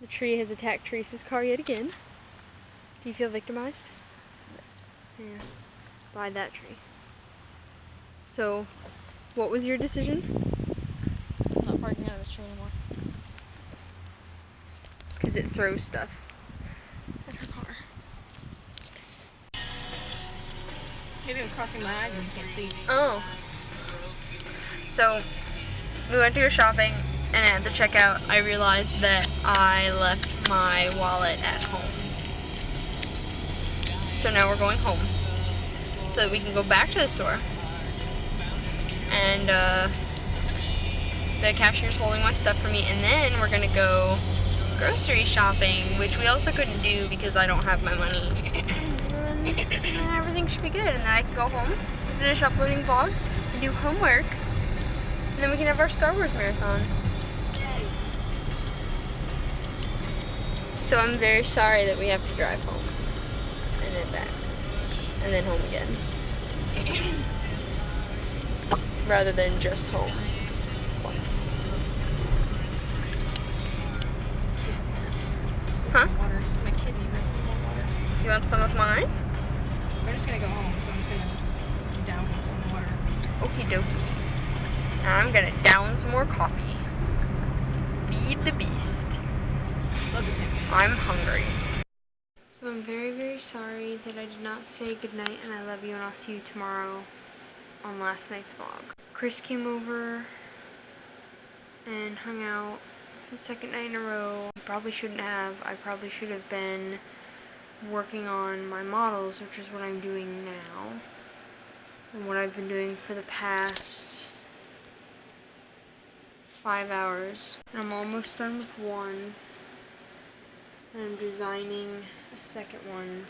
The tree has attacked Teresa's car yet again. Do you feel victimized? Yeah. By that tree. So, what was your decision? I'm not parking out of this tree anymore. Because it throws stuff. At her car. Maybe it was crossing my eyes and you can't see. Oh. So, we went to go shopping, and at the checkout, I realized that I left my wallet at home. So now we're going home, so that we can go back to the store. And, the cashier's holding my stuff for me, and then we're gonna go grocery shopping, which we also couldn't do because I don't have my money. And everything should be good, and then I can go home, finish uploading vlogs, and do homework, and then we can have our Star Wars marathon. So I'm very sorry that we have to drive home, and then back, and then home again, rather than just home. Huh? Water. My kidney needs more water. You want some of mine? We're just gonna go home, so I'm just gonna down some water. Okie dokie. Now I'm gonna down some more coffee. Feed the beast. Love you. I'm hungry. So I'm very, very sorry that I did not say goodnight and I love you, and I'll see you tomorrow on last night's vlog. Chris came over and hung out the second night in a row. I probably shouldn't have. I probably should have been working on my models, which is what I'm doing now, and what I've been doing for the past 5 hours. And I'm almost done with one, and I'm designing a second one,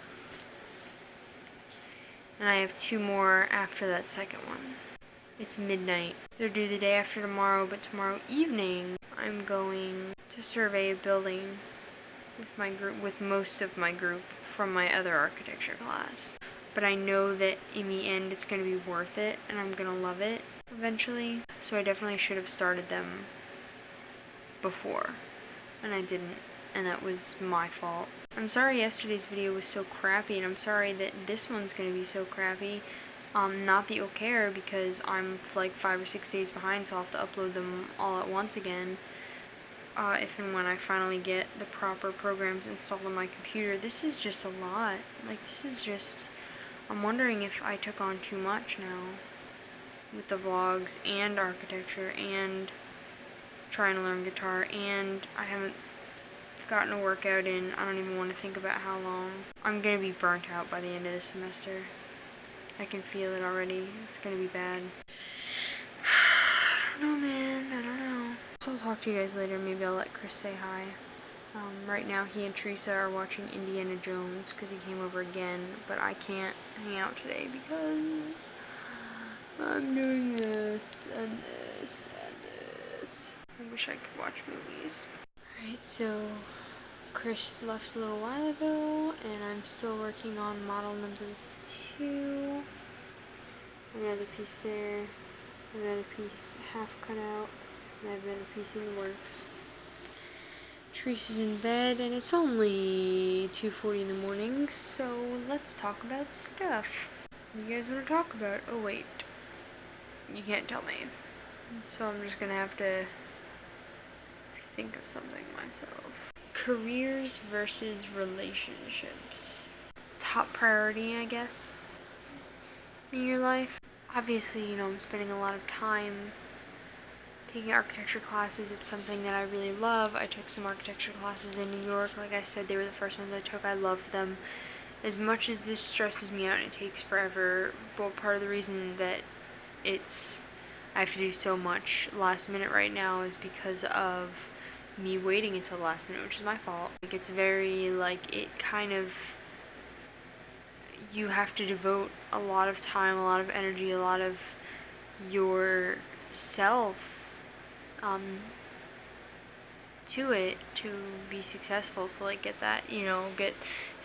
and I have 2 more after that second one. It's midnight. They're due the day after tomorrow, but tomorrow evening I'm going to survey a building with my group, with most of my group from my other architecture class. But I know that in the end it's going to be worth it, and I'm going to love it eventually. So I definitely should have started them before, and I didn't, and that was my fault. I'm sorry yesterday's video was so crappy, and I'm sorry that this one's going to be so crappy. Not that you'll care, because I'm like 5 or 6 days behind, so I'll have to upload them all at once again. If and when I finally get the proper programs installed on my computer. This is just a lot. Like, this is just... I'm wondering if I took on too much now with the vlogs and architecture and trying to learn guitar, and I haven't gotten a workout in. I don't even want to think about how long. I'm going to be burnt out by the end of the semester. I can feel it already. It's going to be bad. I don't know, man. I don't know. So I'll talk to you guys later. Maybe I'll let Chris say hi. Right now, he and Teresa are watching Indiana Jones because he came over again, but I can't hang out today because I'm doing this and this and this. I wish I could watch movies. Alright, so Chris left a little while ago, and I'm still working on model number 2. Another piece there, another piece half cut out, and I have another piece in the works. Teresa's in bed, and it's only 2:40 in the morning, so let's talk about stuff. What do you guys want to talk about? Oh wait, you can't tell me, so I'm just gonna have to think of something myself. Careers versus relationships. Top priority, I guess, in your life. Obviously, you know, I'm spending a lot of time taking architecture classes. It's something that I really love. I took some architecture classes in New York. Like I said, they were the first ones I took. I loved them. As much as this stresses me out and it takes forever, but part of the reason that I have to do so much last minute right now is because of me waiting until the last minute, which is my fault. Like, it's very, like, it kind of, you have to devote a lot of time, a lot of energy, a lot of yourself to it to be successful, to like get that, you know, get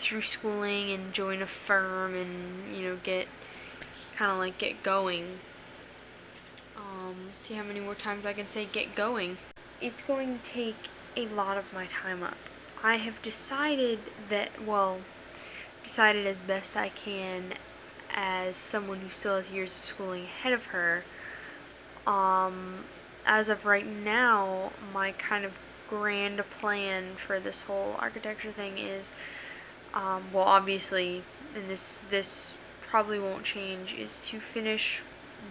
through schooling and join a firm and, you know, get kind of like get going. See how many more times I can say get going. It's going to take a lot of my time up, I have decided that, well, decided as best I can as someone who still has years of schooling ahead of her. As of right now, my kind of grand plan for this whole architecture thing is, well, obviously, and this probably won't change, is to finish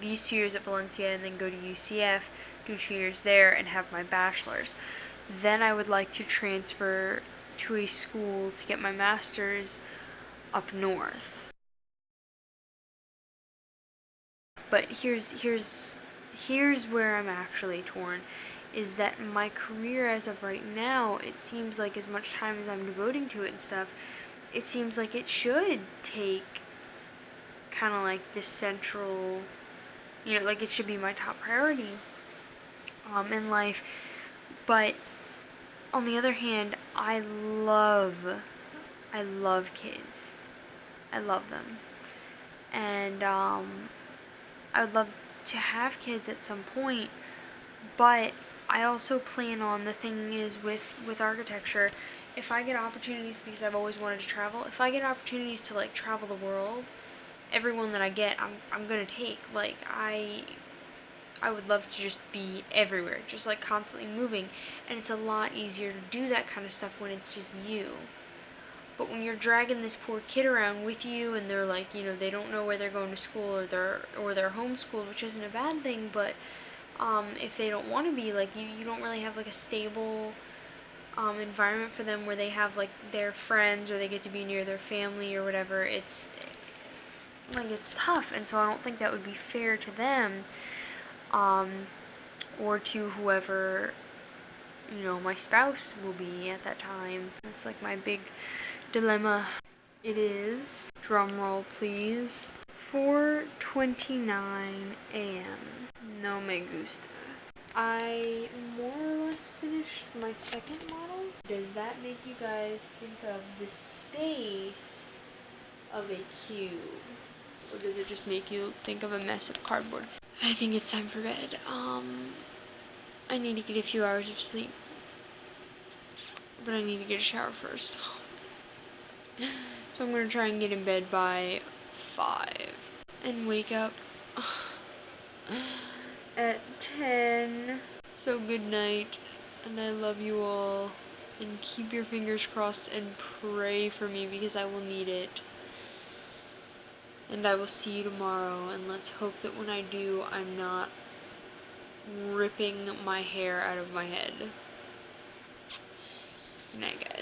these 2 years at Valencia and then go to UCF, do 2 years there, and have my bachelor's. Then I would like to transfer to a school to get my master's up north. But here's where I'm actually torn, is that my career as of right now, it seems like as much time as I'm devoting to it and stuff, it seems like it should take kind of like this central, like it should be my top priority in life. But on the other hand, I love kids. I love them. And I would love to have kids at some point, but I also plan on, the thing is with architecture, if I get opportunities, because I've always wanted to travel, if I get opportunities to like travel the world, every one that I get, I'm gonna take. Like I would love to just be everywhere, just like constantly moving, and it's a lot easier to do that kind of stuff when it's just you. But when you're dragging this poor kid around with you, and they're like, they don't know where they're going to school, or they're homeschooled, which isn't a bad thing, but if they don't want to be, like, you don't really have like a stable environment for them where they have like their friends, or they get to be near their family or whatever. It's tough, and so I don't think that would be fair to them, or to whoever my spouse will be at that time. It's like my big dilemma. It is, drum roll please, 4:29 a.m. No me gusta. I more or less finished my second model. Does that make you guys think of the space of a cube? Or does it just make you think of a mess of cardboard? I think it's time for bed. I need to get a few hours of sleep. But I need to get a shower first. So I'm gonna try and get in bed by 5. And wake up at 10. So good night. And I love you all. And keep your fingers crossed and pray for me, because I will need it. And I will see you tomorrow, and let's hope that when I do, I'm not ripping my hair out of my head. Good night, guys.